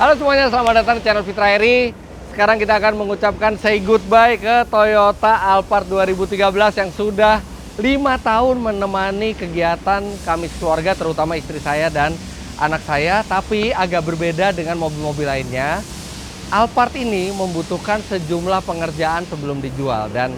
Halo semuanya, selamat datang di channel Fitra Eri. Sekarang kita akan mengucapkan say goodbye ke Toyota Alphard 2013 yang sudah 5 tahun menemani kegiatan kami keluarga, terutama istri saya dan anak saya. Tapi agak berbeda dengan mobil-mobil lainnya. Alphard ini membutuhkan sejumlah pengerjaan sebelum dijual. Dan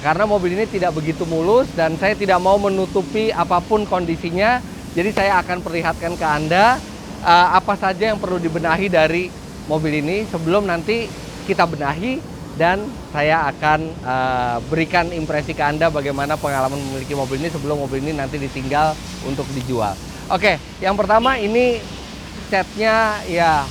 karena mobil ini tidak begitu mulus dan saya tidak mau menutupi apapun kondisinya, jadi saya akan perlihatkan ke Anda apa saja yang perlu dibenahi dari mobil ini sebelum nanti kita benahi, dan saya akan berikan impresi ke Anda bagaimana pengalaman memiliki mobil ini sebelum mobil ini nanti ditinggal untuk dijual. Oke, yang pertama ini catnya ya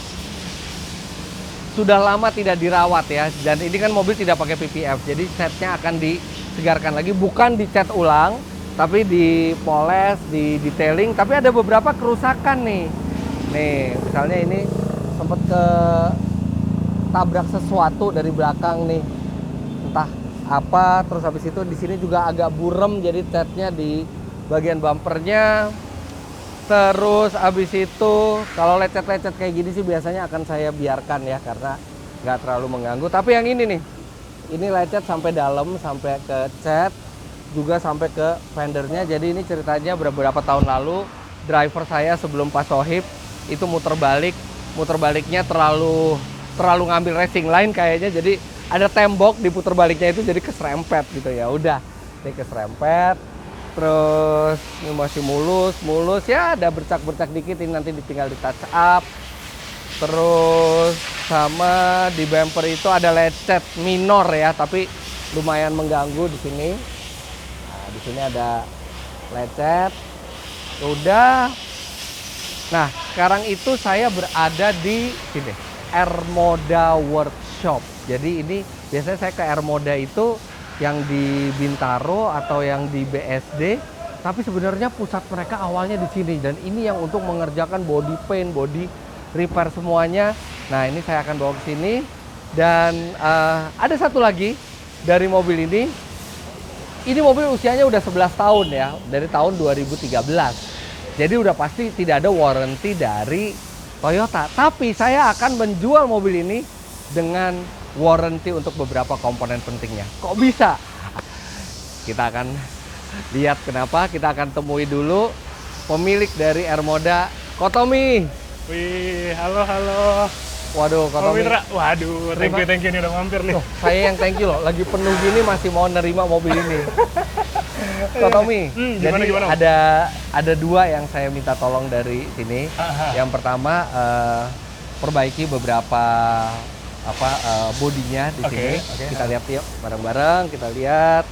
sudah lama tidak dirawat ya, dan ini kan mobil tidak pakai PPF, jadi catnya akan disegarkan lagi, bukan dicat ulang tapi dipoles, di detailing. Tapi ada beberapa kerusakan nih. Nih, misalnya ini sempat ke tabrak sesuatu dari belakang nih, entah apa. Terus habis itu di sini juga agak burem, jadi catnya di bagian bumpernya. Terus habis itu kalau lecet-lecet kayak gini sih biasanya akan saya biarkan ya, karena nggak terlalu mengganggu. Tapi yang ini nih, ini lecet sampai dalam, sampai ke cat, juga sampai ke fendernya. Jadi ini ceritanya beberapa tahun lalu driver saya sebelum Pak Sohib itu muter baliknya terlalu ngambil racing line kayaknya, jadi ada tembok di puter baliknya itu, jadi keserempet gitu ya. Udah, ini keserempet. Terus ini masih mulus ya, ada bercak-bercak dikit, ini nanti tinggal di touch up. Terus sama di bumper itu ada lecet minor ya, tapi lumayan mengganggu di sini. Nah, di sini ada lecet. Udah. Nah, sekarang itu saya berada di sini, Ermoda Workshop. Jadi ini biasanya saya ke Ermoda itu yang di Bintaro atau yang di BSD, tapi sebenarnya pusat mereka awalnya di sini, dan ini yang untuk mengerjakan body paint, body repair semuanya. Nah, ini saya akan bawa ke sini. Dan ada satu lagi dari mobil ini. Ini mobil usianya udah 11 tahun ya, dari tahun 2013. Jadi udah pasti tidak ada warranty dari Toyota. Tapi saya akan menjual mobil ini dengan warranty untuk beberapa komponen pentingnya. Kok bisa? Kita akan lihat kenapa. Kita akan temui dulu pemilik dari Ermoda, Kotomi. Wih, halo. Waduh, Kotomi. Waduh, thank you nih udah mampir nih. Tuh, saya yang thank you loh. Lagi penuh gini masih mau nerima mobil ini. Kotomi, gimana? ada dua yang saya minta tolong dari sini. Yang pertama, perbaiki beberapa bodinya di sini. Kita lihat yuk bareng-bareng, kita lihat.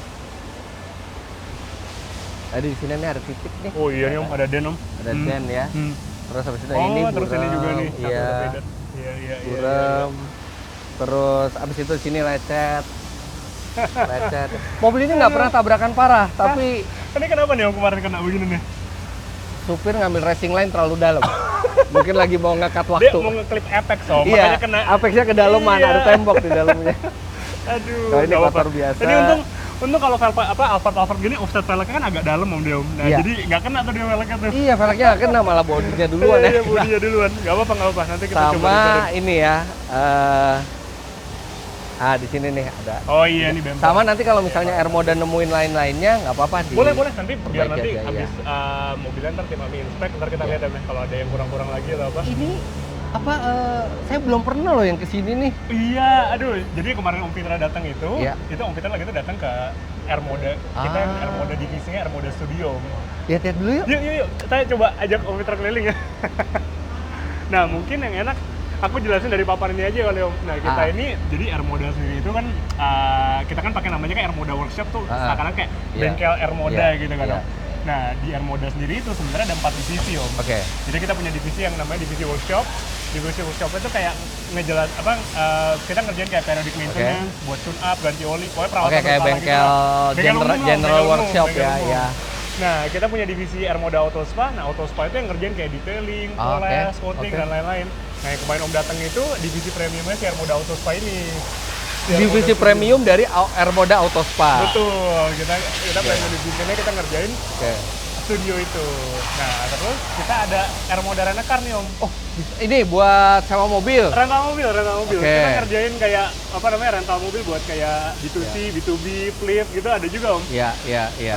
Tadi di sini nih ada titik nih. Oh iya nih Om, ada den Om. Ada den ya. Terus habis itu ini terus burem. ini juga nih. Iya. Burem. Terus habis itu sini lecet. Mobil ini nggak pernah tabrakan parah, tapi ini kenapa nih Om kemarin kena begini nih? supir ngambil racing line terlalu dalam. Mungkin lagi mau ngekat waktu. Dia mau ngeklip apex Om, Iya, makanya kena. apexnya ke dalaman, ada tembok di dalamnya. Aduh. Kalau ini kotor biasa. Ini untung kalau Alphard gini offset velgnya kan agak dalam Om dia Om. Nah, iya. Jadi nggak kena tuh dia velgnya tuh. Iya, velgnya nggak kena, malah bodinya duluan ya. Iya, bodinya duluan. Nggak apa-apa. Nanti kita coba Sama dicari. ini ya. Di sini nih ada. Oh iya, nih bumper. Sama nanti kalau misalnya Ermoda nemuin lain-lainnya, nggak apa-apa. Boleh nanti biar nanti aja, habis mobilnya ntar tim kami inspek, ntar kita lihat ya kalau ada yang kurang-kurang lagi atau apa. Ini saya belum pernah loh yang kesini nih. Iya, aduh. Jadi kemarin Om Fitra datang itu Om Fitra lagi itu datang ke Ermoda. Kita Ermoda divisinya Ermoda Studio. Lihat dulu yuk. Yuk. Kita coba ajak Om Fitra keliling ya. Nah, mungkin yang enak aku jelasin dari papan ini aja kali Om. Nah, kita ini jadi Ermoda sendiri itu kan kita kan pakai namanya kan Ermoda Workshop tuh, seakan-akan kayak bengkel Ermoda gitu kan Om. Nah, di Ermoda sendiri itu sebenarnya ada 4 divisi Om. Oke. Jadi kita punya divisi yang namanya divisi workshop. Divisi workshop itu kayak ngejelas kita ngerjain kayak periodic maintenance, buat tune up, ganti oli, pokoknya perawatan kayak bengkel gitu. general workshop ya. Nah, kita punya divisi Ermoda Auto Spa. Nah, Auto Spa itu yang ngerjain kayak detailing, poles, coating dan lain-lain. Nah, yang kemarin Om datang itu divisi premiumnya si Ermoda Auto Spa ini. Divisi premium dari Ermoda Auto Spa. Betul. Kita premium divisinya kita ngerjain studio itu. Nah, terus kita ada Ermoda Rent-A-Car nih Om. Oh, ini buat sewa mobil. Rental mobil. Oke. Kita ngerjain kayak apa namanya rental mobil buat kayak B2C, B2B, flip gitu ada juga Om. Iya.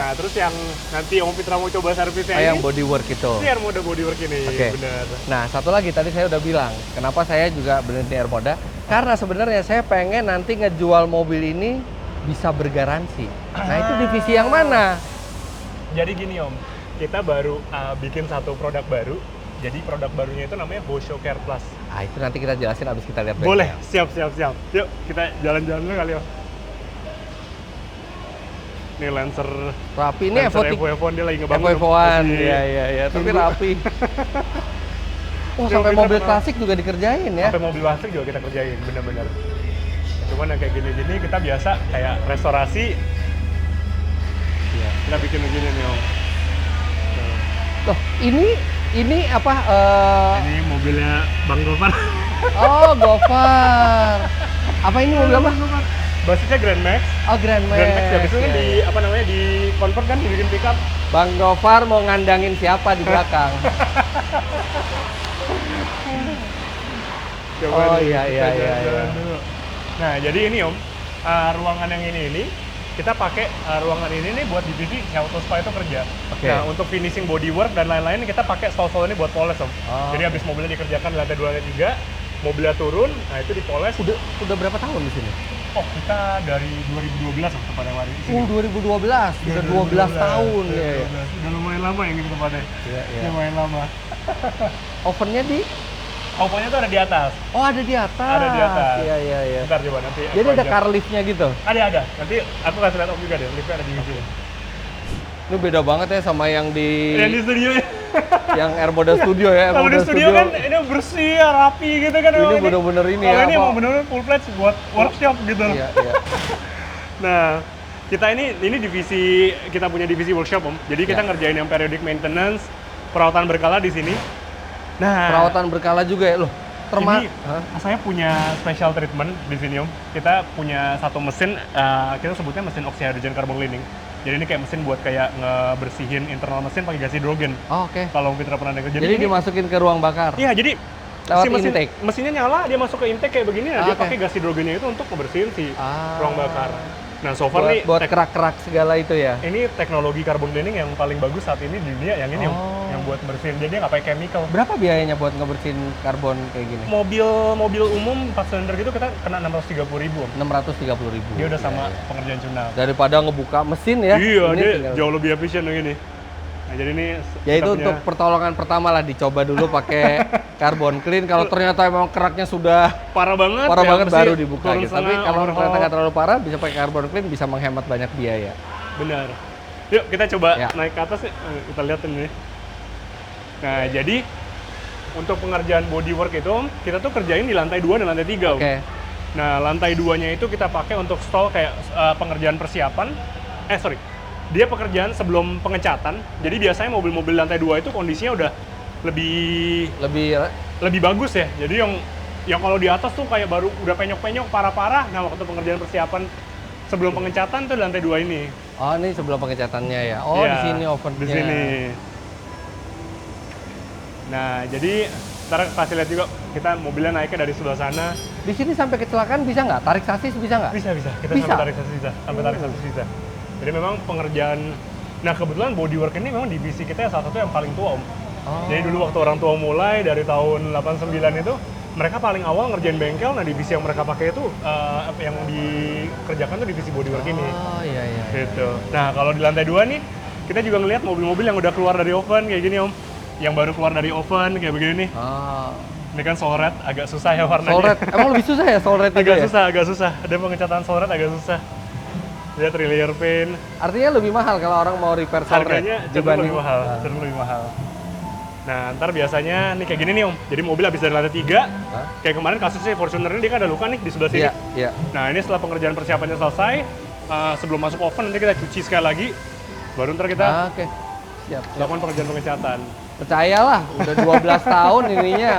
Nah, terus yang nanti Om Fitra mau coba servisnya Yang ini, bodywork itu. ini Ermoda bodywork ini, Oke. benar. Nah, satu lagi tadi saya udah bilang, kenapa saya juga beli di Ermoda? Karena sebenarnya saya pengen nanti ngejual mobil ini bisa bergaransi. Nah, itu divisi yang mana? Jadi gini Om, kita baru bikin satu produk baru. Jadi produk barunya itu namanya Bosho Care Plus. Ah, itu nanti kita jelasin abis kita lihat. Boleh, bengkel. siap. Yuk, kita jalan-jalan dulu kali Om. Ini Lancer Rapi ini Evo dia lagi ngebangun. Evo-Evoan. Masih Iya, tapi tunggu. rapi. Oh, Yuk, sampai kita mobil kenal. klasik juga dikerjain ya. Sampai mobil klasik juga kita kerjain, bener-bener. Cuman yang kayak gini-gini kita biasa kayak restorasi, Iya. kita bikin begini nih Om. Loh, ini apa? Ini mobilnya Bang Gofar. Oh, Gofar. Apa ini mobil apa? Basisnya Grand Max. Oh, Grand Max. Grand Max ya, itu kan Iya, di iya. apa namanya di convert kan dibikin pickup. Bang Gofar mau ngandangin siapa di belakang? Coba Oh, nih, iya, kita iya, jalan-jalan iya. dulu. Nah, jadi ini Om, ruangan yang ini kita pakai ruangan ini nih buat divisi Auto Spa itu kerja. Oke. Nah, untuk finishing bodywork dan lain-lain kita pakai stall-stall ini buat poles Om. Oh. Jadi habis mobilnya dikerjakan di lantai 2 lantai 3, mobilnya turun, nah itu dipoles. Udah berapa tahun di sini? Oh, kita dari 2012 Om tepatnya hari ini. 2012. Sudah 12 tahun ya. 2012. Udah lumayan lama ya gitu tepatnya. Iya. Lumayan lama. Ovennya di? Ovennya tuh ada di atas. Oh, ada di atas. Ada di atas. Iya. Bentar coba nanti. Jadi aku ada ajak. car liftnya gitu. Ada. Nanti aku kasih lihat Om juga deh. Liftnya ada di sini. Ini beda banget ya sama yang di Yang di studio ya. yang Ermoda Studio ya. Kalau di Ermoda studio kan ini bersih, rapi gitu kan. Ini emang bener-bener ini Kalau ya, ini apa? emang bener-bener full fledged buat workshop gitu. Iya. Nah, kita ini divisi, kita punya divisi workshop Om. Jadi kita Ya. ngerjain yang periodic maintenance, perawatan berkala di sini. Nah, Perawatan berkala juga ya loh. ini saya punya special treatment di sini Om. Kita punya satu mesin, kita sebutnya mesin oxyhydrogen carbon cleaning. Jadi ini kayak mesin buat kayak ngebersihin internal mesin pakai gas hidrogen. Oh, oke. Kalau Fitra pernah dengar. Jadi dimasukin ke ruang bakar. Iya, jadi Lewat si intake? mesinnya nyala, dia masuk ke intake kayak begini, nah dia Oke. pakai gas hidrogennya itu untuk ngebersihin si Ah. ruang bakar. Nah, so far nih Buat kerak-kerak segala itu ya. ini teknologi carbon cleaning yang paling bagus saat ini di dunia yang ini Om. Oh. Yang buat bersihin. Jadi dia nggak pakai chemical. Berapa biayanya buat ngebersihin karbon kayak gini? Mobil umum 4 silinder gitu kita kena 630.000 Om. 630.000. Dia udah sama Iya. pengerjaan tunap. Daripada ngebuka mesin ya. Iya, ini dia tinggal- jauh lebih efisien yang ini. Nah, jadi ini Ya kita itu punya- untuk pertolongan pertama lah, dicoba dulu pakai carbon clean. Kalau ternyata memang keraknya sudah parah banget, parah ya, banget mesti baru dibuka turun gitu. Tapi setengah, kalau overhaul. ternyata nggak terlalu parah, bisa pakai carbon clean, bisa menghemat banyak biaya. Benar. Yuk kita coba Ya. naik ke atas ya. Kita lihat ini. Nah, jadi untuk pengerjaan bodywork itu kita tuh kerjain di lantai 2 dan lantai 3 Om. Oke. Nah, lantai 2-nya itu kita pakai untuk stall kayak pengerjaan persiapan. Dia pekerjaan sebelum pengecatan. Jadi biasanya mobil-mobil lantai 2 itu kondisinya udah lebih Lebih bagus ya. Jadi yang kalau di atas tuh kayak baru udah penyok-penyok parah-parah. Nah, waktu pengerjaan persiapan sebelum pengecatan tuh di lantai 2 ini. oh, ini sebelum pengecatannya ya. Oh, Iya, di sini ovennya. Di sini. Nah, jadi ntar kasih lihat juga kita mobilnya naiknya dari sebelah sana. Di sini sampai kecelakaan bisa nggak? Tarik sasis bisa nggak? Bisa. Kita Bisa? sampai tarik sasis bisa. Sampai tarik sasis bisa. Jadi memang pengerjaan. Nah, kebetulan bodywork ini memang divisi kita yang salah satu yang paling tua Om. Oh. Jadi dulu waktu orang tua mulai dari tahun 89 itu mereka paling awal ngerjain bengkel. Nah, divisi yang mereka pakai itu yang dikerjakan tuh divisi bodywork ini. Oh, iya. Gitu. Nah, kalau di lantai 2 nih, kita juga ngelihat mobil-mobil yang udah keluar dari oven kayak gini Om. Yang baru keluar dari oven kayak begini nih. Oh. Ini kan Soul Red, agak susah ya warnanya. Soul Red. Emang lebih susah ya Soul Red itu ya? agak susah. Ada pengecatan Soul Red agak susah. Lihat layer paint. Artinya lebih mahal kalau orang mau repair Soul Red Harganya cenderung lebih mahal. Cenderung lebih mahal. Nah, ntar biasanya nih kayak gini nih Om. Jadi mobil habis dari lantai 3, Hah? kayak kemarin kasusnya Fortuner ini dia kan ada luka nih di sebelah sini. Iya. Nah, ini setelah pengerjaan persiapannya selesai, sebelum masuk oven nanti kita cuci sekali lagi, baru ntar kita Oke. Siap. lakukan pengerjaan pengecatan. Percayalah, udah 12 tahun ininya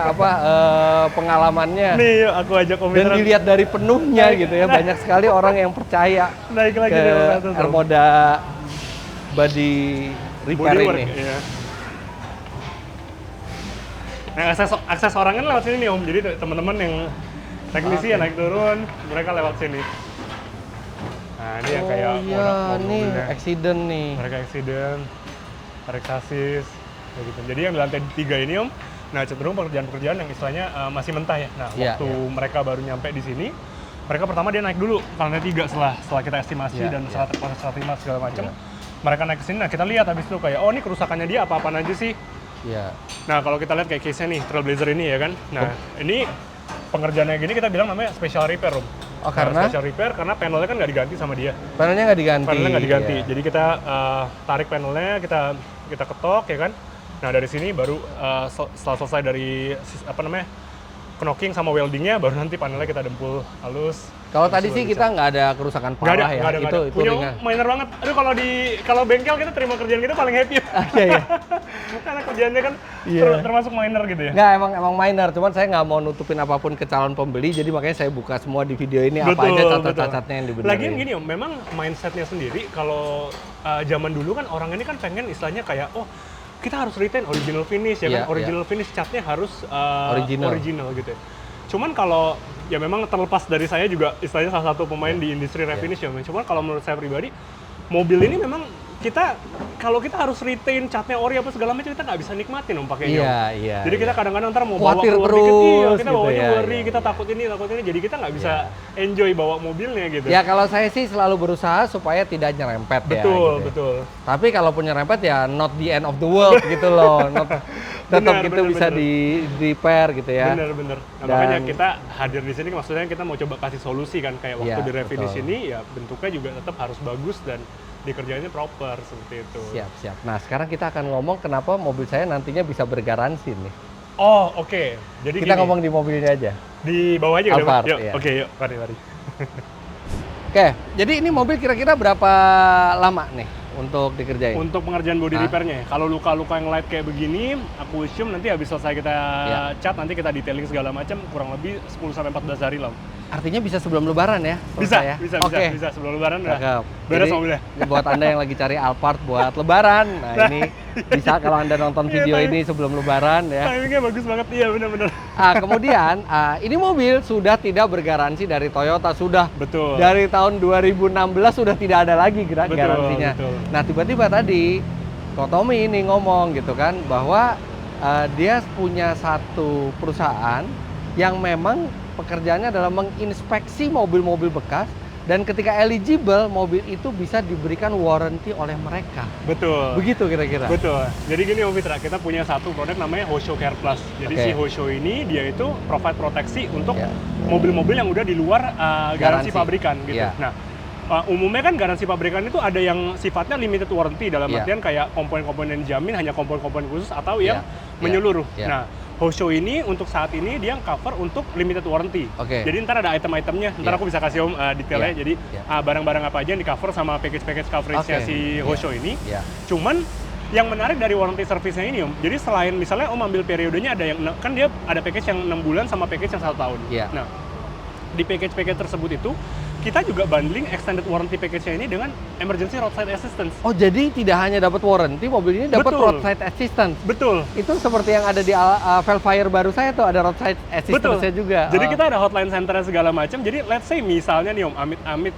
pengalamannya. Nih, yuk aku ajak Om Dan Fitra dilihat dari penuhnya gitu ya, banyak sekali orang yang percaya naik lagi ke nih Om Fitra. Ermoda Body repair bodywork, ini. iya. Nah, akses orang kan lewat sini nih Om. Jadi teman-teman yang teknisi ya naik turun, mereka lewat sini. Nah, ini yang kayak iya, nih mobilnya. accident nih. Mereka accident, tarik sasis, kayak gitu. Jadi yang di lantai 3 ini Om, nah cenderung pekerjaan-pekerjaan yang istilahnya masih mentah ya. Nah, Iya, waktu mereka baru nyampe di sini, mereka pertama dia naik dulu ke lantai 3 setelah kita estimasi Iya, dan iya. proses terima segala macam. Iya. Mereka naik ke sini, nah kita lihat habis itu kayak, oh ini kerusakannya dia apa-apaan aja sih. Iya. Nah, kalau kita lihat kayak case-nya nih, Trailblazer ini ya kan. Nah, ini pengerjaannya gini kita bilang namanya special repair, Om. Oh, karena? Special repair karena panelnya kan nggak diganti sama dia. Panelnya nggak diganti. Panelnya nggak diganti. Iya. Jadi kita tarik panelnya, kita ketok ya kan. Nah, dari sini baru setelah selesai dari knocking sama weldingnya, baru nanti panelnya kita dempul halus. Kalau tadi sih kita nggak ada kerusakan parah ya. Nggak ada. Itu Punya ringan. minor banget. Aduh, kalau bengkel kita terima kerjaan kita paling happy. Iya, iya. Karena kerjaannya kan Iya. termasuk minor gitu ya. Nggak, emang minor. Cuman saya nggak mau nutupin apapun ke calon pembeli, jadi makanya saya buka semua di video ini apa aja cacat-cacatnya yang dibenerin. Lagian gini Om, memang mindsetnya sendiri kalau zaman dulu kan orang ini kan pengen istilahnya kayak, oh kita harus retain original finish ya Iya, kan, original finish catnya harus original gitu ya. Cuman kalau ya memang terlepas dari saya juga istilahnya salah satu pemain di industri refinish ya. Cuman kalau menurut saya pribadi, mobil ini memang kalau kita harus retain catnya ori apa segala macam, kita nggak bisa nikmatin Om pakainya. Iya, iya. Jadi kita kadang-kadang ntar mau bawa Khawatir keluar terus, dikit, iya, kita gitu bawanya ya, worry, iya. kita takut ini, jadi kita nggak bisa enjoy bawa mobilnya gitu. Ya kalau saya sih selalu berusaha supaya tidak nyerempet ya. Betul, Gitu. betul. Tapi kalau punya nyerempet ya not the end of the world gitu loh. Tetap kita bisa di repair gitu ya. Bener. Nah, Dan- makanya kita hadir di sini maksudnya kita mau coba kasih solusi kan, kayak waktu Iya, di refinish betul. ini ya bentuknya juga tetap harus bagus dan dikerjainnya proper seperti itu. Siap. Nah sekarang kita akan ngomong kenapa mobil saya nantinya bisa bergaransi nih. Oh, oke. Jadi Kita gini, ngomong di mobilnya aja. di bawah aja kali, Alphard, Pak? Yuk, iya. oke, yuk, mari. Oke, jadi ini mobil kira-kira berapa lama nih untuk dikerjain? Untuk pengerjaan body repairnya, kalau luka-luka yang light kayak begini, aku assume nanti habis selesai kita cat, nanti kita detailing segala macam, kurang lebih 10-14 hari lah. Artinya bisa sebelum lebaran ya? Bisa, selesai ya? bisa, Oke. bisa sebelum lebaran udah Cakep. beres Jadi, mobilnya. buat Anda yang lagi cari Alphard buat lebaran, nah ini bisa kalau Anda nonton Iya, video tapi- ini sebelum lebaran ya. Timingnya bagus banget, iya benar-benar. Kemudian ini mobil sudah tidak bergaransi dari Toyota, sudah Betul. dari tahun 2016 sudah tidak ada lagi Betul, garansinya. betul. Nah tiba-tiba tadi Kotomi ini ngomong gitu kan bahwa dia punya satu perusahaan yang memang pekerjaannya adalah menginspeksi mobil-mobil bekas dan ketika eligible mobil itu bisa diberikan warranty oleh mereka. Betul. Begitu kira-kira. Betul. Jadi gini Om Fitra, kita punya satu produk namanya Hosho Care Plus. Jadi Oke. si Hosho ini dia itu provide proteksi untuk Ya. mobil-mobil yang udah di luar garansi Garansi. pabrikan gitu. Ya. Nah, umumnya kan garansi pabrikan itu ada yang sifatnya limited warranty dalam Ya. artian kayak komponen-komponen dijamin hanya komponen-komponen khusus atau yang Ya. menyeluruh. Ya. Nah, Hosho ini untuk saat ini dia cover untuk limited warranty. Oke. Jadi ntar ada item-itemnya, ntar Ya. aku bisa kasih Om detailnya. Ya. Jadi Ya. barang-barang apa aja yang di cover sama package-package coverage-nya Oke. si Ya. Hosho ini. Ya. Cuman yang menarik dari warranty service-nya ini Om, jadi selain misalnya Om ambil periodenya ada yang, kan dia ada package yang 6 bulan sama package yang 1 tahun. Iya. Nah, di package-package tersebut itu, kita juga bundling extended warranty package-nya ini dengan emergency roadside assistance. Oh jadi tidak hanya dapat warranty, mobil ini dapat Betul. roadside assistance. Betul. Itu seperti yang ada di Velfire baru saya tuh ada roadside assistance-nya juga. Jadi Oh. kita ada hotline center segala macam. Jadi let's say misalnya nih Om, amit-amit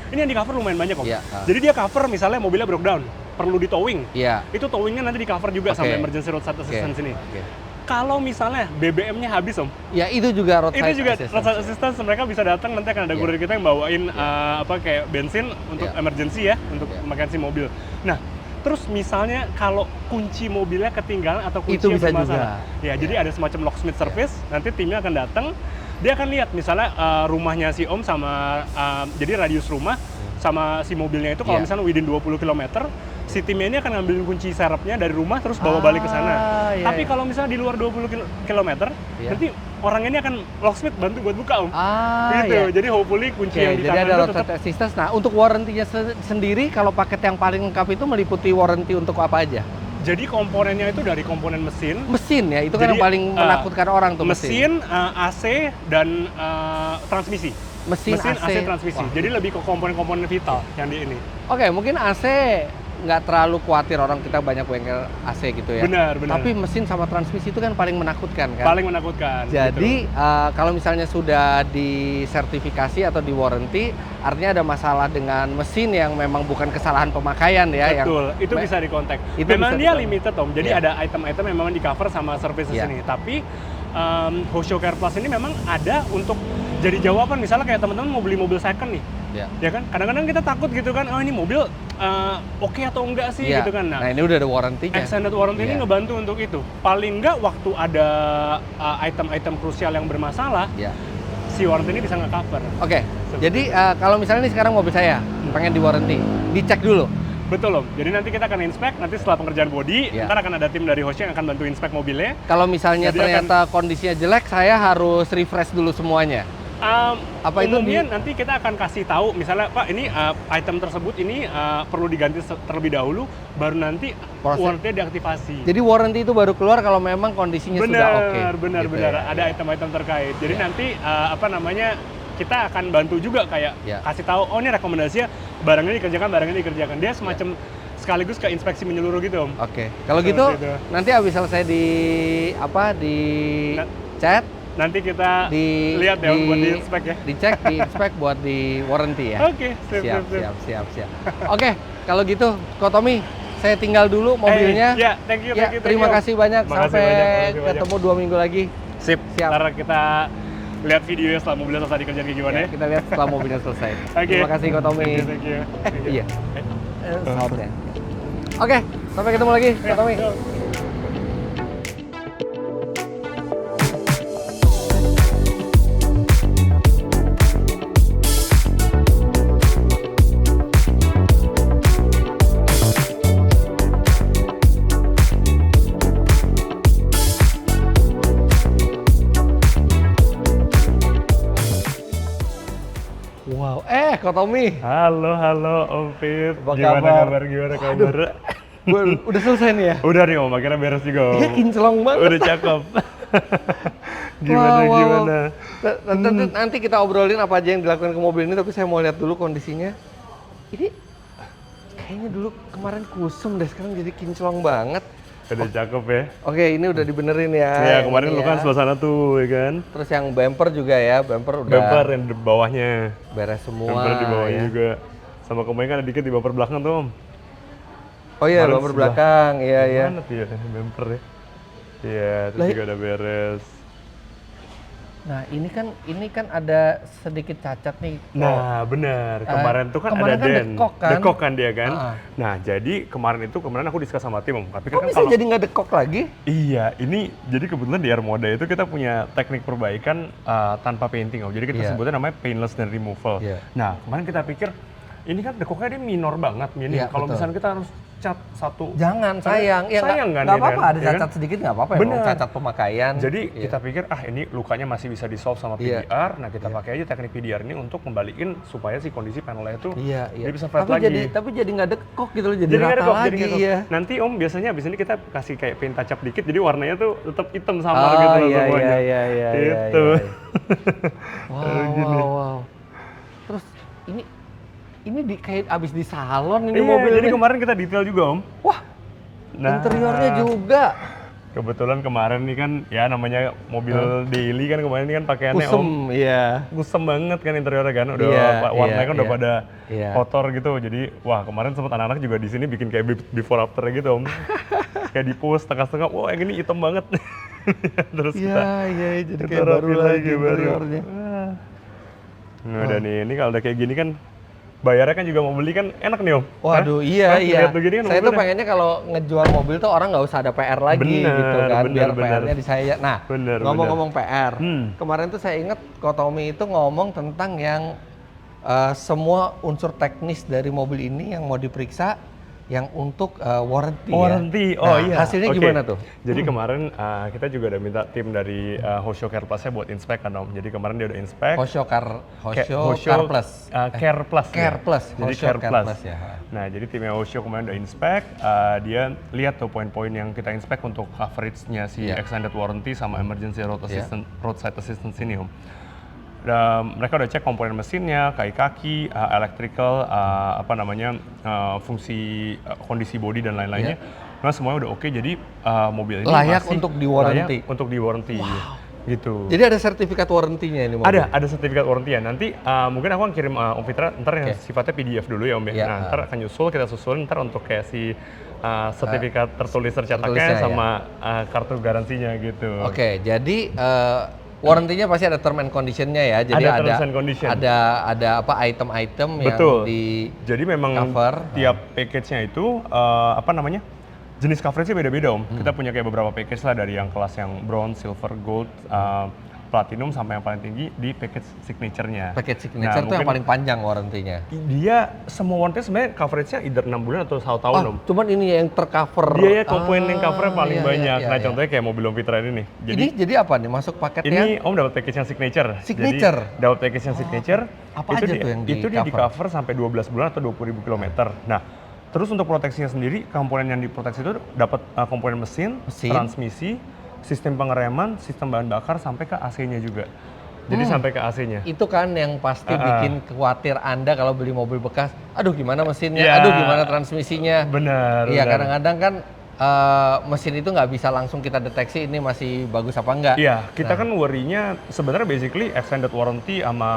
ini yang di cover lumayan banyak Om. Iya. Jadi dia cover misalnya mobilnya broke down, perlu di towing. Iya. Itu towingnya nanti di cover juga Oke. sama emergency roadside assistance ini. Oke. Kalau misalnya BBM-nya habis Om, Ya itu juga roadside itu juga assistance. roadside assistance, mereka bisa datang, nanti akan ada Iya. kurir kita yang bawain kayak bensin untuk Iya. emergency ya, untuk Iya. emergency mobil. Nah, terus misalnya kalau kunci mobilnya ketinggalan atau kunci Itu yang bisa bermasalah, juga. ya jadi Iya. ada semacam locksmith service, nanti timnya akan datang, dia akan lihat misalnya rumahnya si Om sama jadi radius rumah sama si mobilnya itu kalau Iya. misalnya within 20 km, si timnya ini akan ngambilin kunci serepnya dari rumah terus bawa balik ke sana. Iya, Tapi iya. kalau misalnya di luar 20 km, Iya. nanti orang ini akan locksmith bantu buat buka Om. Gitu. Iya. Jadi hopefully kunci Oke, yang di jadi tangan ada itu roadside tetap assistance. Nah, untuk warranty-nya sendiri kalau paket yang paling lengkap itu meliputi warranty untuk apa aja? jadi komponennya itu dari komponen mesin, Mesin ya, itu kan Jadi, yang paling menakutkan orang tuh mesin, AC dan transmisi. Mesin AC. AC transmisi. Wah. Jadi lebih ke komponen-komponen vital yang di ini. Oke, mungkin AC nggak terlalu khawatir orang kita banyak bengkel AC gitu ya. Benar. Tapi mesin sama transmisi itu kan paling menakutkan kan. Paling menakutkan. Jadi kalau misalnya sudah disertifikasi atau di warranty, artinya ada masalah dengan mesin yang memang bukan kesalahan pemakaian ya. Betul, yang itu bisa dikontak. Itu Memang bisa dia dikontak. limited Om, jadi Iya. ada item-item yang memang di cover sama services Iya. ini. Tapi Hosho Care Plus ini memang ada untuk jadi jawaban. Misalnya kayak teman-teman mau beli mobil second nih, ya kan? Kadang-kadang kita takut gitu kan, oh ini mobil oke atau enggak sih Iya. gitu kan. Nah ini udah ada warranty-nya. Extended warranty ini Iya. ngebantu untuk itu. Paling nggak waktu ada item-item krusial yang bermasalah, Iya. si warranty ini bisa nge-cover. Oke, jadi kalau misalnya nih sekarang mobil saya pengen di warranty, dicek dulu. Betul Om. Jadi nanti kita akan inspect, nanti setelah pengerjaan body, Iya. ntar akan ada tim dari Hosho yang akan bantu inspect mobilnya. Kalau misalnya Jadi ternyata kondisinya jelek, saya harus refresh dulu semuanya. Apa itu kemudian nanti kita akan kasih tahu misalnya Pak ini item tersebut ini perlu diganti terlebih dahulu baru nanti warranty diaktifasi. Jadi warranty itu baru keluar kalau memang kondisinya sudah oke. Benar gitu benar ya. ada item-item terkait. Jadi nanti kita akan bantu juga kayak kasih tahu oh ini rekomendasinya barang ini dikerjakan. Dia semacam sekaligus ke inspeksi menyeluruh gitu Om. Oke. Kalau gitu nanti habis selesai di chat nanti kita lihat ya buat di inspect ya. Dicek, di inspect buat di warranty ya. Oke, siap. Oke, kalau gitu, Ko Tommy, saya tinggal dulu mobilnya. Ya, thank you. Terima kasih banyak. Makasih Sampai banyak. ketemu 2 minggu lagi. Sip. Siap. Ntar kita lihat videonya setelah mobilnya selesai dikerjain kayak gimana ya. Kita lihat setelah mobilnya selesai. Oke. Terima kasih Ko Tommy. Thank you. Iya. Oke, sampai ketemu lagi, Ko Tommy. Wow, Ko Tommy. Halo Om Fit. Apa Gimana kabar? kabar? Udah selesai nih ya? Udah nih Om, akhirnya beres juga Om. Iya, kinclong banget. Udah cakep. Gimana? Nanti kita obrolin apa aja yang dilakukan ke mobil ini, tapi saya mau lihat dulu kondisinya. Ini kayaknya dulu kemarin kusem deh, sekarang jadi kinclong banget. Udah cakep ya. Oke, ini udah dibenerin ya. Ya kemarin Ini lu kan suasana tuh ya kan. Terus yang bumper juga ya, bumper udah Bumper yang di bawahnya. beres semua. Bumper di bawahnya ya. juga. Sama kemarin kan ada dikit di bumper belakang tuh Om. Oh iya, Kemarin bumper sebelah. belakang, iya. Mana tuh ya bumper ya? Iya, terus Lah, juga ada beres. Nah, ini kan ada sedikit cacat nih. Nah, benar. Kemarin tuh kan kemarin ada kan den. dekok kan? kan dia kan. Ah. Nah, jadi kemarin aku diskus sama tim, Om. Tapi Kok kan bisa jadi nggak dekok lagi? Iya, ini jadi kebetulan di Armoda itu kita punya teknik perbaikan tanpa painting, Om. Jadi kita Iya. sebutnya namanya paintless dan removal. Iya. Nah, kemarin kita pikir ini kan dekoknya dia minor banget, Iya, Kalau betul. misalnya kita harus cat satu. Jangan, sayang. Ya, sayang kan nggak ini apa-apa, kan? ada Iya kan? cacat sedikit nggak apa-apa ya, Bener. Bang. Cacat pemakaian. Jadi Iya. kita pikir ini lukanya masih bisa di-solve sama Iya. PDR. Nah, kita pakai aja teknik PDR ini untuk kembaliin supaya si kondisi panelnya itu Iya. dia bisa flat Tapi lagi. tapi jadi nggak dekok gitu loh, jadi nggak rata dekok, lagi. nggak dekok. Iya. Nanti Om biasanya abis ini kita kasih kayak paint touch up dikit, jadi warnanya tuh tetap hitam Oh, samar gitu loh iya, semuanya. iya. Gitu. Wow. Terus ini kayak abis di salon ini Iya, mobil. jadi kemarin kita detail juga Om. Wah, interiornya juga. Kebetulan kemarin nih kan ya namanya mobil daily kan kemarin ini kan pakaiannya Om. Kusem, iya. Kusem banget kan interiornya kan, udah Iya, warnanya iya, kan udah iya. pada Iya. kotor gitu. Jadi wah kemarin sempat anak-anak juga di sini bikin kayak before after gitu Om. Kayak di post setengah-setengah, wah yang ini hitam banget. Terus Iya, jadi kita kayak baru rapin lagi baru. interiornya. Nah, udah nih, ini kalau udah kayak gini kan bayarnya kan juga mau beli kan enak nih Om. Waduh, Hah? iya. Lihat tuh gini kan Saya tuh mobilnya. pengennya kalau ngejual mobil tuh orang nggak usah ada PR lagi Bener, gitu kan, biar bener. PR-nya di saya. Nah, Bener, ngomong-ngomong PR, Hmm. kemarin tuh saya ingat Ko Tommy itu ngomong tentang yang semua unsur teknis dari mobil ini yang mau diperiksa yang untuk warranty, Warranty, ya. oh Nah, iya. hasilnya Oke. gimana tuh? Jadi kemarin kita juga udah minta tim dari Hosho Care Plus-nya buat inspect kan Om. Jadi kemarin dia udah inspect. Hosho Car Plus. Care Plus. Care ya. Plus. Jadi Hosho Care Care Plus. Plus, ya. Nah, jadi timnya Hosho kemarin udah inspect. Dia lihat tuh poin-poin yang kita inspect untuk coverage-nya si Iya. extended warranty sama emergency Iya. roadside assistance ini Om. mereka udah cek komponen mesinnya, kaki, electrical, fungsi kondisi bodi dan lain-lainnya. Nah, semuanya udah oke, jadi mobil ini layak masih untuk di-warranty. layak untuk di-warranty. Gitu. Jadi ada sertifikat warranty-nya ini mobil? Ada sertifikat warranty ya. Nanti mungkin aku akan kirim Om Fitra ntar yang sifatnya PDF dulu ya Om ya. Nah, ntar akan nyusul, kita susulin ntar untuk kayak si sertifikat tertulis tercetaknya sama kartu garansinya gitu. Oke, jadi warranty-nya pasti ada term and condition-nya ya. Jadi ada terms and condition. ada apa item-item yang Jadi memang cover. Tiap package-nya itu jenis coverage-nya beda-beda Om. Kita punya kayak beberapa package lah dari yang kelas yang bronze, silver, gold, platinum sampai yang paling tinggi di package signature-nya. Package signature itu yang paling panjang warranty-nya. Dia semua warranty sebenarnya coverage-nya either 6 bulan atau 1 tahun Om. Cuman ini yang tercover. Dia ya komponen yang cover paling banyak. Contohnya kayak mobil Om Fitra ini nih. Jadi apa nih masuk paketnya? Ini Om dapat package yang signature. Signature? Jadi dapat package yang signature. Apa aja tuh yang itu dia di cover sampai 12 bulan atau 20.000 km. Nah, terus untuk proteksinya sendiri, komponen yang diproteksi itu dapat komponen mesin, transmisi, sistem pengereman, sistem bahan bakar sampai ke AC-nya juga. Jadi sampai ke AC-nya. Itu kan yang pasti bikin khawatir Anda kalau beli mobil bekas. Aduh gimana mesinnya, aduh gimana transmisinya. Benar. Iya kadang-kadang kan mesin itu nggak bisa langsung kita deteksi ini masih bagus apa enggak. Iya, kita kan worry-nya sebenarnya basically extended warranty sama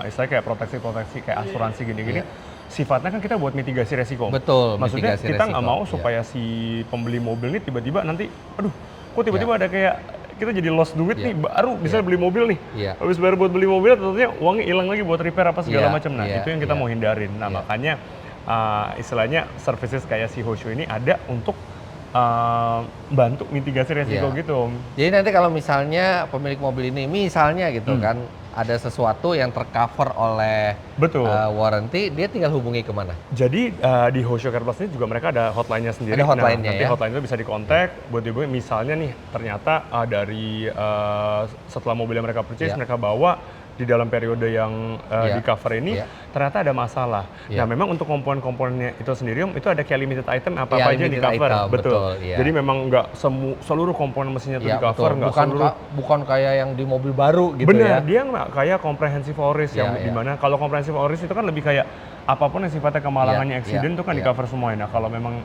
istilahnya kayak proteksi-proteksi kayak asuransi gini-gini. Sifatnya kan kita buat mitigasi resiko. Betul, maksudnya mitigasi kita nggak resiko. mau supaya si pembeli mobil ini tiba-tiba nanti, aduh, kok tiba-tiba ada kayak kita jadi lost duit nih, baru bisa beli mobil nih. Habis bayar buat beli mobil, tentunya uangnya hilang lagi buat repair apa segala macam. Nah, itu yang kita mau hindarin. Nah, makanya istilahnya services kayak si Hosho ini ada untuk bantu mitigasi resiko gitu Om. Jadi nanti kalau misalnya pemilik mobil ini misalnya gitu kan ada sesuatu yang tercover oleh warranty, dia tinggal hubungi kemana? Jadi di Hosho Car Plus ini juga mereka ada hotline-nya sendiri. Ada hotline-nya nanti hotline itu bisa dikontak buat dihubungi. Misalnya nih ternyata dari setelah mobil yang mereka purchase mereka bawa di dalam periode yang di cover ini ternyata ada masalah. Nah, memang untuk komponen-komponennya itu sendiri Om, itu ada kayak limited item apa aja di cover. Betul. Jadi memang nggak seluruh komponen mesinnya itu di cover, nggak seluruh. Bukan kayak yang di mobil baru gitu ya. Benar, dia nggak kayak comprehensive all risk yang dimana kalau comprehensive all risk itu kan lebih kayak apapun yang sifatnya kemalangannya accident itu kan di cover semuanya. Nah, kalau memang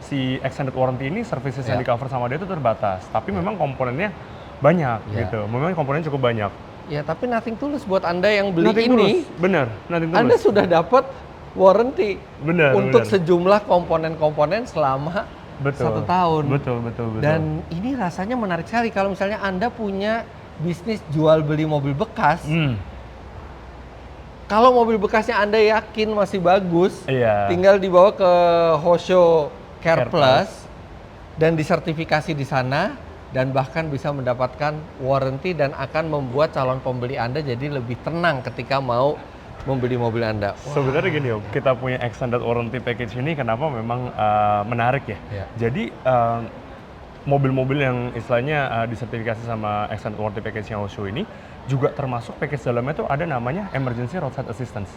si extended warranty ini services yang di cover sama dia itu terbatas, tapi memang komponennya banyak gitu. Memang komponennya cukup banyak. Ya, tapi nothing tulus buat Anda yang beli nothing ini. Bener, Anda sudah dapat warranty untuk bener. sejumlah komponen-komponen selama 1 tahun. Betul. Dan ini rasanya menarik sekali kalau misalnya Anda punya bisnis jual beli mobil bekas. Kalau mobil bekasnya Anda yakin masih bagus, tinggal dibawa ke Hosho Car Plus dan disertifikasi di sana. Dan bahkan bisa mendapatkan warranty dan akan membuat calon pembeli Anda jadi lebih tenang ketika mau membeli mobil Anda. Sebenarnya gini Om, kita punya extended warranty package ini kenapa memang menarik ya. Jadi mobil-mobil yang istilahnya disertifikasi sama extended warranty package-nya Hosho ini juga termasuk package dalamnya tuh ada namanya emergency roadside assistance.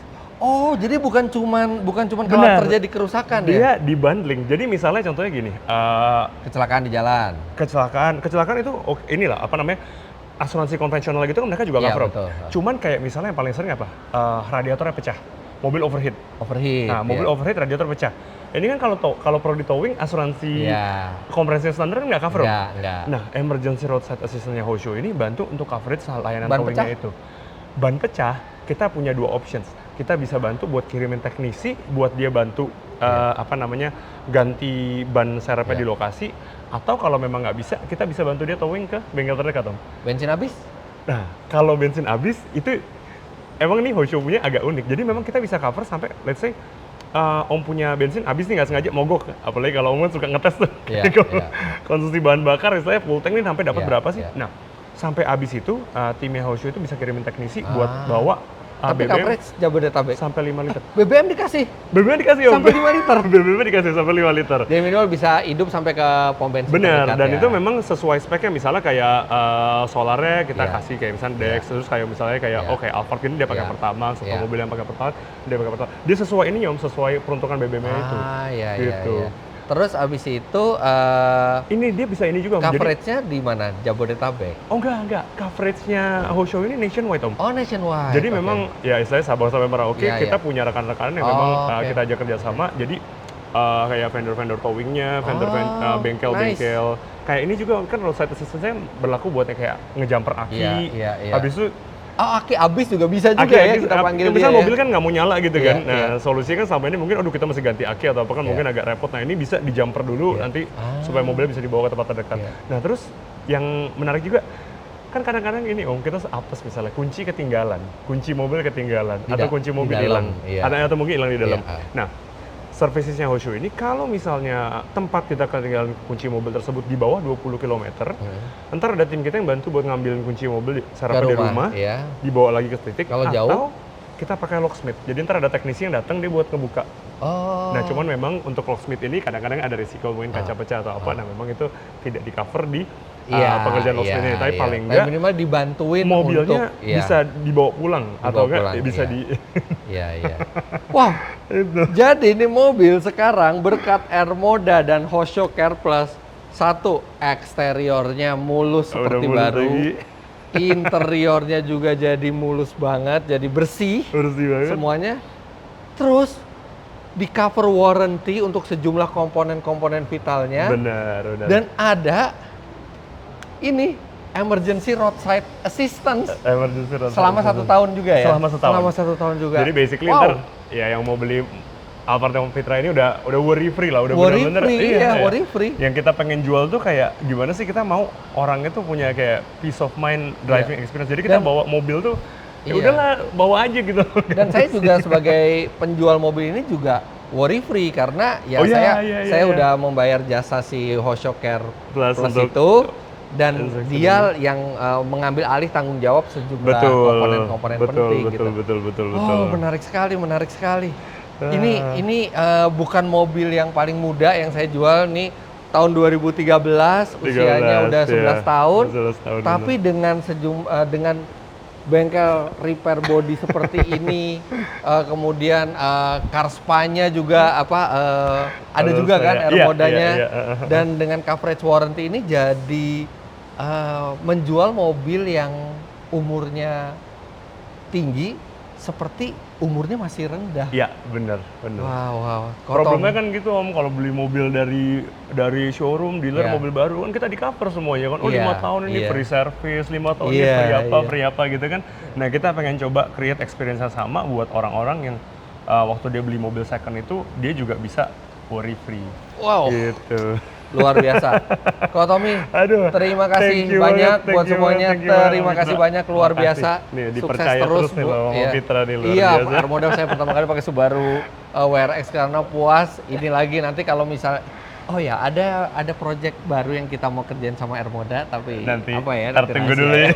Oh, jadi bukan cuman kalau terjadi kerusakan dia dibundling. Jadi misalnya contohnya gini, kecelakaan di jalan. Kecelakaan itu inilah asuransi konvensional gitu kan mereka juga cover. Cuman kayak misalnya yang paling sering apa? Radiatornya pecah. Mobil overheat. Nah, mobil overheat radiator pecah. Ini kan kalau perlu di towing asuransi komprehensif standar kan nggak cover. Nah, emergency roadside assistance-nya Hosho ini bantu untuk coverage layanan towingnya itu. Ban pecah, kita punya 2 options. Kita bisa bantu buat kirimin teknisi buat dia bantu ganti ban serepnya di lokasi, atau kalau memang nggak bisa, kita bisa bantu dia towing ke bengkel terdekat Om. Bensin habis? Nah, kalau bensin habis itu emang nih Hosho punya agak unik. Jadi memang kita bisa cover sampai let's say Om punya bensin habis nih nggak sengaja mogok, apalagi kalau Om suka ngetes tuh konsumsi bahan bakar, istilahnya full tank nih sampai dapat berapa sih? Nah, sampai habis itu timnya Hosho itu bisa kirimin teknisi buat bawa tapi BBM coverage Jabodetabek sampai 5 liter. BBM dikasih Om. Sampai 5 liter. BBM dikasih sampai 5 liter. Dia minimal bisa hidup sampai ke pom bensin. Bener, dan itu memang sesuai speknya. Misalnya kayak solarnya kita kasih kayak misalnya Dex, terus kayak misalnya kayak kayak Alphard ini dia pakai Pertamax, atau mobil yang pakai Pertalite dia pakai Pertalite. Dia sesuai ini Om, sesuai peruntukan BBM-nya itu. Gitu. Terus abis itu Ini dia bisa ini juga Om. Jadi, coverage-nya di mana? Jabodetabek. oh enggak. Coverage-nya Hosho ini nationwide Om. Oh, nationwide. Jadi Oke. memang ya istilahnya Sabang sampai Merauke Iya, kita iya. punya rekan-rekan yang Oh, memang oke. kita ajak kerjasama. Jadi kayak vendor-vendor towingnya, Oh, bengkel-bengkel. Kayak ini juga kan roadside assistance-nya berlaku buat yang kayak ngejumper aki. Iya. Habis itu Oh, aki abis juga bisa juga aki ya habis, kita panggil dia. misal Ya? mobil kan nggak mau nyala gitu Iya, kan. Nah, iya. solusinya kan selama ini mungkin aduh kita mesti ganti aki atau apa kan Iya. mungkin agak repot. Nah, ini bisa di jumper dulu Iya. nanti Ah. supaya mobilnya bisa dibawa ke tempat terdekat. Iya. Nah, terus yang menarik juga kan kadang-kadang ini Om, kita apes misalnya kunci ketinggalan, kunci mobil ketinggalan Di atau da- kunci di mobil dalam, hilang. iya. Atau mungkin hilang di dalam. Iya. Nah, servicesnya Hosho ini kalau misalnya tempat kita ketinggalan kunci mobil tersebut di bawah 20 km, ntar ada tim kita yang bantu buat ngambilin kunci mobil secara di rumah, Iya. dibawa lagi ke titik. Kalau atau jauh? kita pakai locksmith. Jadi ntar ada teknisi yang datang dia buat ngebuka. Oh. Nah, cuman memang untuk locksmith ini kadang-kadang ada risiko mungkin kaca pecah atau apa. Nah, memang itu tidak di cover di pekerjaan locksmith ini. Tapi paling Tapi enggak minimal dibantuin mobilnya untuk iya. bisa dibawa pulang atau enggak pulang, bisa iya. di Iya. Wah, itu. jadi ini mobil sekarang berkat Airmoda dan Hosho Care Plus, satu, eksteriornya mulus Udah seperti mulus baru. lagi. Interiornya juga jadi mulus banget, jadi bersih Bersih banget. semuanya. Terus di cover warranty untuk sejumlah komponen-komponen vitalnya. Benar. Dan ada ini emergency roadside assistance Emergency roadside selama 1 assistance. tahun juga ya. Selama setahun. Selama 1 tahun juga. Jadi basically Wow. ntar ya yang mau beli Alphard yang Fitra ini udah worry free lah, udah Worry bener-bener free, iya, worry free. Yang kita pengen jual tuh kayak gimana sih kita mau orangnya tuh punya kayak peace of mind driving experience. Jadi kita Dan- bawa mobil tuh ya Iya. udahlah bawa aja gitu. Dan saya juga sebagai penjual mobil ini juga worry free karena ya Oh, iya, saya iya. udah membayar jasa si Hosho Care Plus Plus untuk- itu dan Exactly. dia yang mengambil alih tanggung jawab sejumlah komponen-komponen penting gitu. betul. Oh, menarik sekali. Ini bukan mobil yang paling muda yang saya jual nih tahun 2013, usianya udah 11 tahun. 11 tahun. Tapi dengan dengan bengkel repair body seperti ini, kemudian Carspanya juga ada juga kan Iya, Airmodanya, iya. dan dengan coverage warranty ini jadi menjual mobil yang umurnya tinggi seperti umurnya masih rendah. Iya, benar. Wow. Problemnya kan gitu Om, kalau beli mobil dari showroom, dealer Iya. mobil baru kan kita di cover semuanya kan. Oh, Iya, 5 tahun ini iya. free service, 5 tahun ini Iya, free apa gitu kan. Nah, kita pengen coba create experience yang sama buat orang-orang yang waktu dia beli mobil second itu dia juga bisa worry free. Wow, Gitu. luar biasa. Ko Tommy, Aduh, terima thank kasih you banyak banget, buat thank you semuanya. banget, thank you banget, Terima kasih Mitra. banyak, luar Makasih. biasa. Nih, Sukses dipercaya terus, terus nih Bu. sama Iya. Fitra nih, luar Iya, biasa. Airmoda saya pertama kali pakai Subaru WRX karena puas. Ini lagi nanti kalau misalnya ada project baru yang kita mau kerjain sama Airmoda, tapi Nanti apa ya? ntar tunggu dulu ya.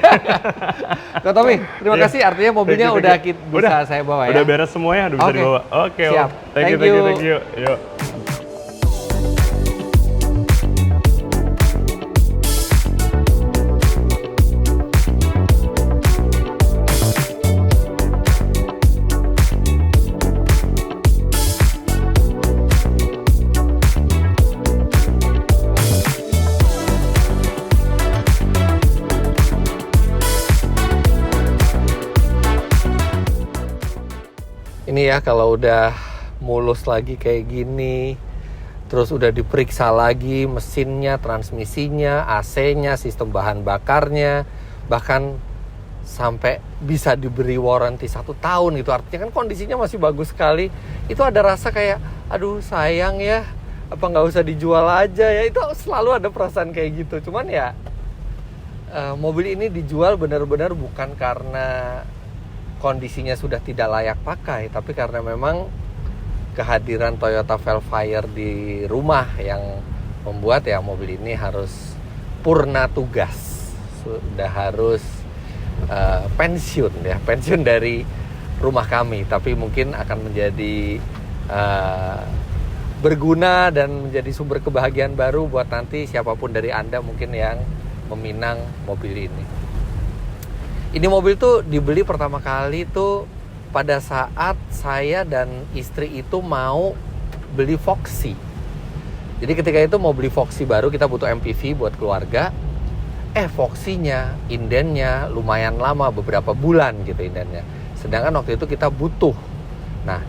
Ko Tommy, terima Iya. kasih. Artinya mobilnya Thank you, udah thank you. bisa saya bawa ya. Udah beres semuanya, udah bisa Oke. dibawa. Oke, Siap. Om. Thank you. Yuk. Ini ya kalau udah mulus lagi kayak gini, terus udah diperiksa lagi mesinnya, transmisinya, AC-nya, sistem bahan bakarnya, bahkan sampai bisa diberi warranty 1 tahun gitu. Artinya kan kondisinya masih bagus sekali. Itu ada rasa kayak, aduh sayang ya, apa nggak usah dijual aja ya. Itu selalu ada perasaan kayak gitu. Cuman ya mobil ini dijual benar-benar bukan karena kondisinya sudah tidak layak pakai, tapi karena memang kehadiran Toyota Velfire di rumah yang membuat ya mobil ini harus purna tugas, sudah harus pensiun dari rumah kami, tapi mungkin akan menjadi berguna dan menjadi sumber kebahagiaan baru buat nanti siapapun dari Anda mungkin yang meminang mobil ini. Ini mobil tuh dibeli pertama kali tuh pada saat saya dan istri itu mau beli Foxy. Jadi ketika itu mau beli Voxy baru, kita butuh MPV buat keluarga. Voxy-nya, indennya lumayan lama, beberapa bulan gitu indennya. Sedangkan waktu itu kita butuh. Nah,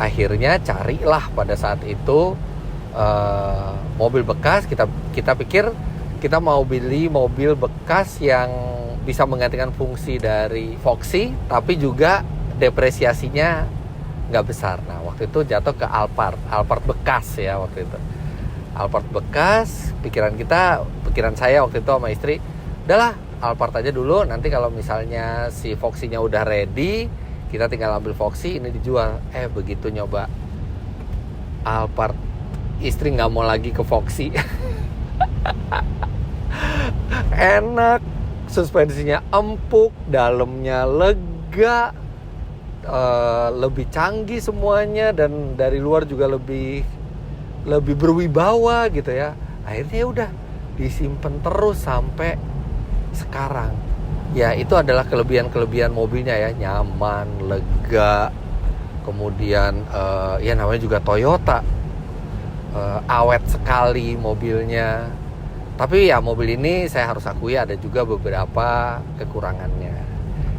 akhirnya carilah pada saat itu mobil bekas. Kita pikir kita mau beli mobil bekas yang bisa menggantikan fungsi dari Voxy, tapi juga depresiasinya nggak besar. Nah, waktu itu jatuh ke Alphard bekas ya waktu itu. Alphard bekas, pikiran saya waktu itu sama istri, udahlah Alphard aja dulu, nanti kalau misalnya si Voxy-nya udah ready, kita tinggal ambil Voxy, ini dijual. Begitu nyoba Alphard, istri nggak mau lagi ke Voxy. Enak, suspensinya empuk, dalamnya lega, lebih canggih semuanya, dan dari luar juga lebih berwibawa gitu ya. Akhirnya udah disimpan terus sampai sekarang. Ya itu adalah kelebihan mobilnya ya, nyaman, lega. Kemudian ya namanya juga Toyota, awet sekali mobilnya. Tapi ya mobil ini saya harus akui ada juga beberapa kekurangannya.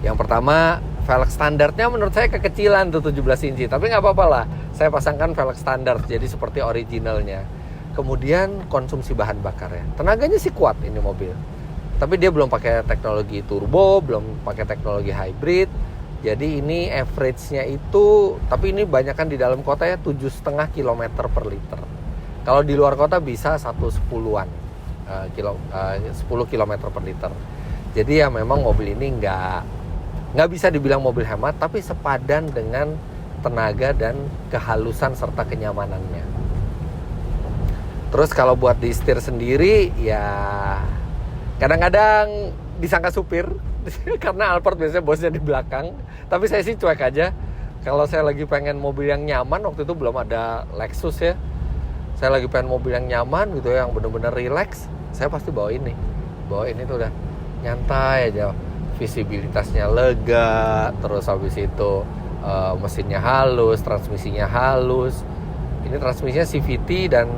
Yang pertama, velg standarnya menurut saya kekecilan tuh 17 inci. Tapi nggak apa-apa lah, saya pasangkan velg standar jadi seperti originalnya. Kemudian konsumsi bahan bakar ya, tenaganya sih kuat ini mobil. Tapi dia belum pakai teknologi turbo, belum pakai teknologi hybrid. Jadi ini average-nya itu, tapi ini banyakan di dalam kota ya 7,5 km per liter. Kalau di luar kota bisa 110-an 10 km per liter. Jadi ya memang mobil ini nggak bisa dibilang mobil hemat, tapi sepadan dengan tenaga dan kehalusan serta kenyamanannya. Terus kalau buat di setir sendiri ya kadang-kadang disangka supir karena Alphard biasanya bosnya di belakang. Tapi saya sih cuek aja. Kalau saya lagi pengen mobil yang nyaman, waktu itu belum ada Lexus ya, saya lagi pengen mobil yang nyaman gitu ya, yang benar-benar relax, saya pasti bawa ini tuh udah nyantai aja, visibilitasnya lega, terus habis itu mesinnya halus, transmisinya halus. Ini transmisinya CVT dan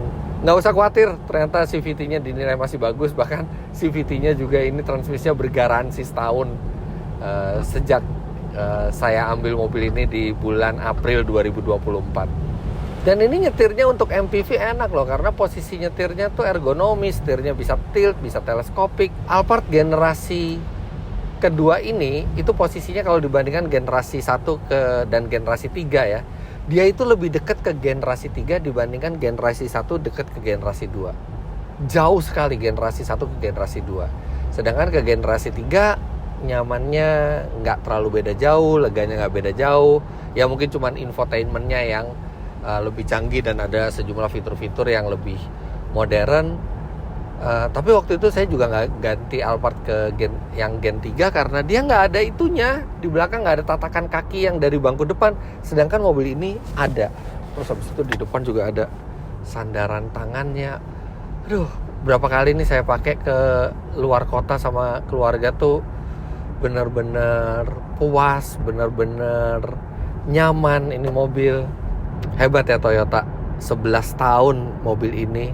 nggak usah khawatir, ternyata CVT-nya dinilai masih bagus. Bahkan CVT-nya juga ini transmisinya bergaransi setahun sejak saya ambil mobil ini di bulan April 2024. Dan ini nyetirnya untuk MPV enak loh, karena posisi nyetirnya tuh ergonomis, setirnya bisa tilt, bisa teleskopik. Alphard generasi kedua ini itu posisinya kalau dibandingkan generasi 1 dan generasi 3 ya, dia itu lebih dekat ke generasi 3 dibandingkan generasi 1 dekat ke generasi 2. Jauh sekali generasi 1 ke generasi 2. Sedangkan ke generasi 3 nyamannya nggak terlalu beda jauh, leganya nggak beda jauh. Ya mungkin cuman infotainmentnya yang lebih canggih dan ada sejumlah fitur-fitur yang lebih modern. Tapi waktu itu saya juga nggak ganti Alphard ke yang Gen 3 karena dia nggak ada itunya. Di belakang nggak ada tatakan kaki yang dari bangku depan. Sedangkan mobil ini ada. Terus habis itu di depan juga ada sandaran tangannya. Aduh, berapa kali nih saya pakai ke luar kota sama keluarga tuh bener-bener puas, bener-bener nyaman ini mobil. Hebat ya Toyota, 11 tahun mobil ini.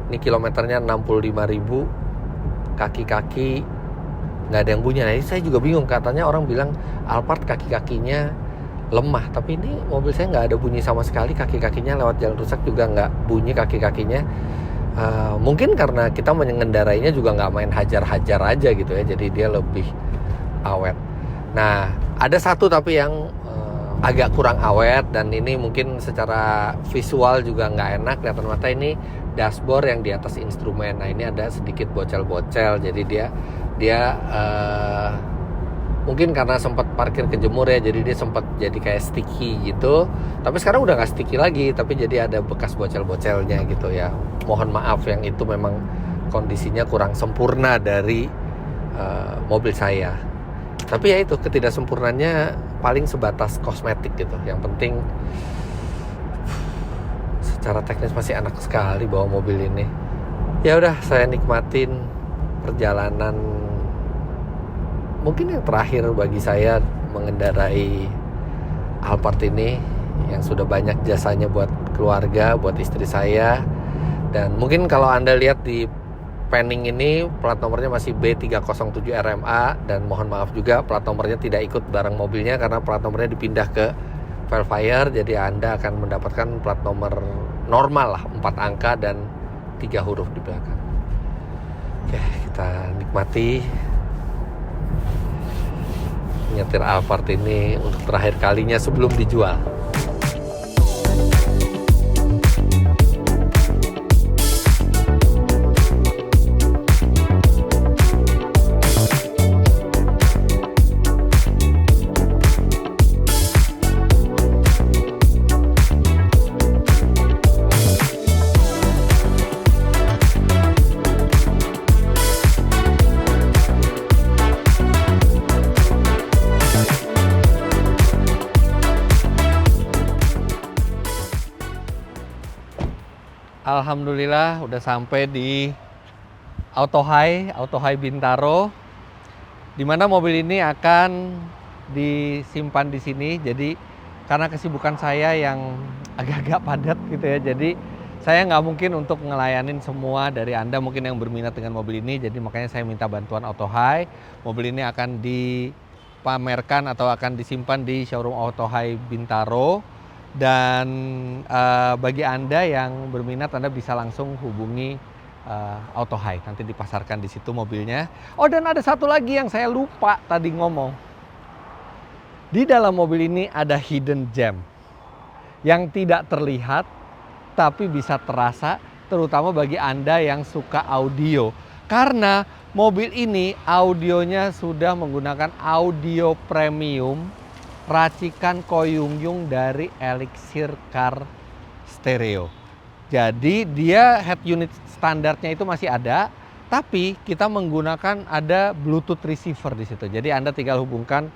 Ini kilometernya 65.000, kaki-kaki nggak ada yang bunyi. Nah ini saya juga bingung, katanya orang bilang Alphard kaki-kakinya lemah, tapi ini mobil saya nggak ada bunyi sama sekali. Kaki-kakinya lewat jalan rusak juga nggak bunyi kaki-kakinya. Mungkin karena kita mengendarainya juga nggak main hajar-hajar aja gitu ya, jadi dia lebih awet. Nah ada satu tapi yang agak kurang awet, dan ini mungkin secara visual juga nggak enak kelihatan mata. Ini dashboard yang di atas instrumen. Nah ini ada sedikit bocel-bocel, jadi dia mungkin karena sempat parkir kejemur ya, jadi dia sempat jadi kayak sticky gitu. Tapi sekarang udah nggak sticky lagi, tapi jadi ada bekas bocel-bocelnya gitu ya. Mohon maaf yang itu memang kondisinya kurang sempurna dari mobil saya. Tapi ya itu ketidaksempurnanya paling sebatas kosmetik gitu. Yang penting secara teknis masih enak sekali bawa mobil ini. Ya udah, saya nikmatin perjalanan mungkin yang terakhir bagi saya mengendarai Alphard ini, yang sudah banyak jasanya buat keluarga, buat istri saya. Dan mungkin kalau Anda lihat di panning ini plat nomornya masih B307 RMA, dan mohon maaf juga plat nomornya tidak ikut barang mobilnya karena plat nomornya dipindah ke Velfire, jadi Anda akan mendapatkan plat nomor normal lah, 4 angka dan 3 huruf di belakang. Oke, kita nikmati nyetir Alphard ini untuk terakhir kalinya sebelum dijual. Alhamdulillah udah sampai di Auto High Bintaro, di mana mobil ini akan disimpan di sini. Jadi karena kesibukan saya yang agak-agak padat gitu ya, jadi saya nggak mungkin untuk ngelayanin semua dari Anda mungkin yang berminat dengan mobil ini. Jadi makanya saya minta bantuan Auto High. Mobil ini akan dipamerkan atau akan disimpan di showroom Auto High Bintaro. Dan bagi Anda yang berminat, Anda bisa langsung hubungi Auto High, nanti dipasarkan di situ mobilnya. Oh, dan ada satu lagi yang saya lupa tadi ngomong. Di dalam mobil ini ada hidden gem yang tidak terlihat tapi bisa terasa, terutama bagi Anda yang suka audio. Karena mobil ini audionya sudah menggunakan audio premium racikan Koyungyung dari Elixir Car Stereo. Jadi dia head unit standarnya itu masih ada, tapi kita menggunakan ada Bluetooth receiver di situ. Jadi Anda tinggal hubungkan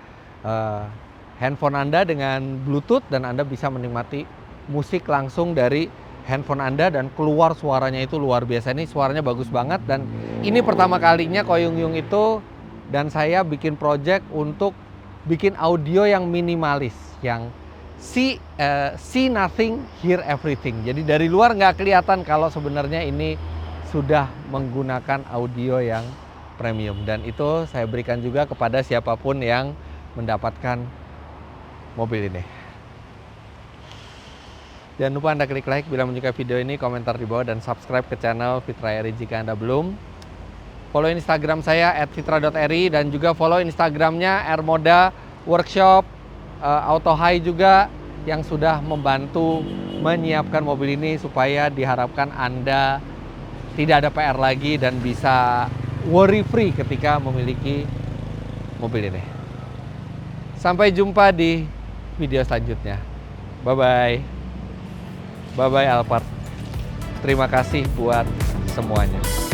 handphone Anda dengan Bluetooth dan Anda bisa menikmati musik langsung dari handphone Anda dan keluar suaranya itu luar biasa. Ini suaranya bagus banget, dan ini pertama kalinya Koyungyung itu dan saya bikin project untuk bikin audio yang minimalis, yang see nothing, hear everything. Jadi dari luar nggak kelihatan kalau sebenarnya ini sudah menggunakan audio yang premium. Dan itu saya berikan juga kepada siapapun yang mendapatkan mobil ini. Jangan lupa Anda klik like bila menyukai video ini, komentar di bawah, dan subscribe ke channel Fitra Eri jika Anda belum. Follow Instagram saya @fitra.eri, dan juga follow Instagramnya Ermoda Workshop, Auto High juga, yang sudah membantu menyiapkan mobil ini supaya diharapkan Anda tidak ada PR lagi dan bisa worry free ketika memiliki mobil ini. Sampai jumpa di video selanjutnya. Bye-bye. Bye-bye Alphard. Terima kasih buat semuanya.